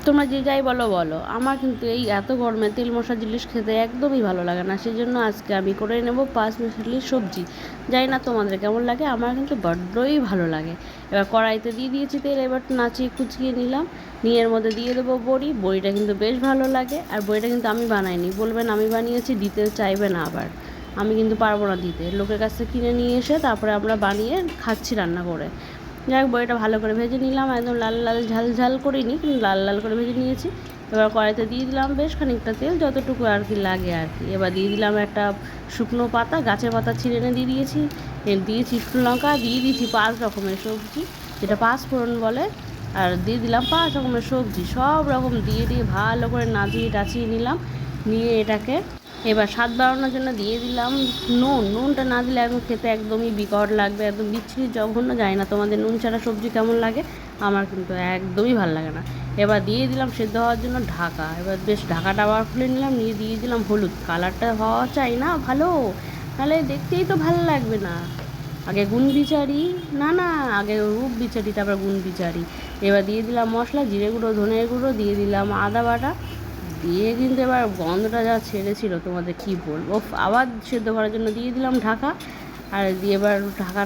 তোমরা যে যাই বলো বলো, আমার কিন্তু এই এত গরমে তেল মশলা জিনিস খেতে একদমই ভালো লাগে না। সেই জন্য আজকে আমি করে নেব পাঁচ মিশালি সবজি। জানি না তোমাদের কেমন লাগে, আমার কিন্তু বড্ডই ভালো লাগে। এবার কড়াইতে দিয়ে দিয়েছি তেল, এবার নাচিয়ে কুচিয়ে নিলাম। নিয়ে এর মধ্যে দিয়ে দেবো বড়ি। বড়িটা কিন্তু বেশ ভালো লাগে, আর বড়িটা কিন্তু আমি বানাইনি, বলবেন আমি বানিয়েছি, দিতে চাইবে না আবার। আমি কিন্তু পারবো না দিতে, লোকের কাছ থেকে কিনে নিয়ে এসে তারপরে আমরা বানিয়ে খাচ্ছি রান্না করে। যাই হোক, বড়িটা ভালো করে ভেজে নিলাম, একদম লাল লাল ঝাল ঝাল করিনি, কিন্তু লাল লাল করে ভেজে নিয়েছি। এবার কড়াইতে দিয়ে দিলাম বেশ খানিকটা তেল, যতটুকু আর কি লাগে আর কি। এবার দিয়ে দিলাম একটা শুকনো পাতা, গাছের পাতা ছিঁড়ে এনে দিয়ে দিয়েছি। দিয়েছি শুকনো লঙ্কা, দিয়ে দিয়েছি 5 রকমের সবজি, যেটা 5 ফোড়ন বলে। আর দিয়ে দিলাম 5 রকমের সবজি, সব রকম দিয়ে ভালো করে নাচিয়ে টাচিয়ে নিলাম। নিয়ে এটাকে এবার স্বাদ বাড়ানোর জন্য দিয়ে দিলাম নুন। নুনটা না দিলে এখন খেতে একদমই বিকট লাগবে, একদম বিচ্ছিরি জঘন্য। যায় না তোমাদের নুন ছাড়া সবজি কেমন লাগে, আমার কিন্তু একদমই ভালো লাগে না। এবার দিয়ে দিলাম সেদ্ধ হওয়ার জন্য ঢাকা। এবার বেশ ঢাকাটা আবার খুলে নিলাম, নিয়ে দিয়ে দিলাম হলুদ। কালারটা হওয়া চাই না ভালো, নাহলে দেখতেই তো ভালো লাগবে না। আগে গুণ বিচারি, না না, আগে রূপ বিচারি তারপর গুণ বিচারি। এবার দিয়ে দিলাম মশলা, জিরে গুঁড়ো, ধনের গুঁড়ো, দিয়ে দিলাম আদা বাটা। দিয়ে কিন্তু এবার গন্ধটা যা ছেড়েছিল তোমাদের কি বলবো। আবার সেদ্ধ করার জন্য দিয়ে দিলাম ঢাকা। আর দিয়ে এবার ঢাকা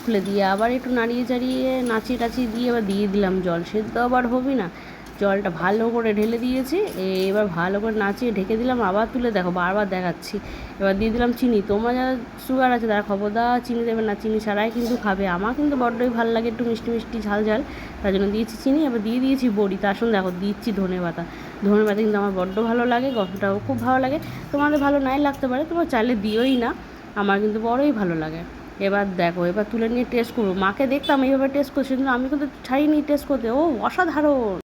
খুলে দিয়ে আবার একটু নাড়িয়ে চাড়িয়ে নাচিয়ে টাচিয়ে দিয়ে এবার দিয়ে দিলাম জল। সেদ্ধ আবার হবি না, জলটা ভালো করে ঢেলে দিয়েছি। এবার ভালো করে নাচিয়ে ঢেকে দিলাম, আবার তুলে দেখো বারবার দেখাচ্ছি। এবার দিয়ে দিলাম চিনি। তোমরা যারা সুগার আছে তারা খবরদার চিনি দেবে না, চিনি ছাড়াই কিন্তু খাবে। আমার কিন্তু বড্ডই ভালো লাগে একটু মিষ্টি মিষ্টি ঝাল ঝাল, তার জন্য দিয়েছি চিনি। এবার দিয়ে দিয়েছি বড়ি, তার সঙ্গে দেখো দিচ্ছি ধনে পাতা। ধনে পাতা কিন্তু আমার বড্ড ভালো লাগে, গন্ধটাও খুব ভালো লাগে। তোমাদের ভালো নাই লাগতে পারে, তোমরা চাইলে দিওই না, আমার কিন্তু বড়ই ভালো লাগে। এবার দেখো, এবার তুলে নিয়ে টেস্ট করবো। মাকে দেখতাম এইভাবে টেস্ট করছে, কিন্তু আমি কিন্তু ছাড়িনি টেস্ট করতে। ও অসাধারণ।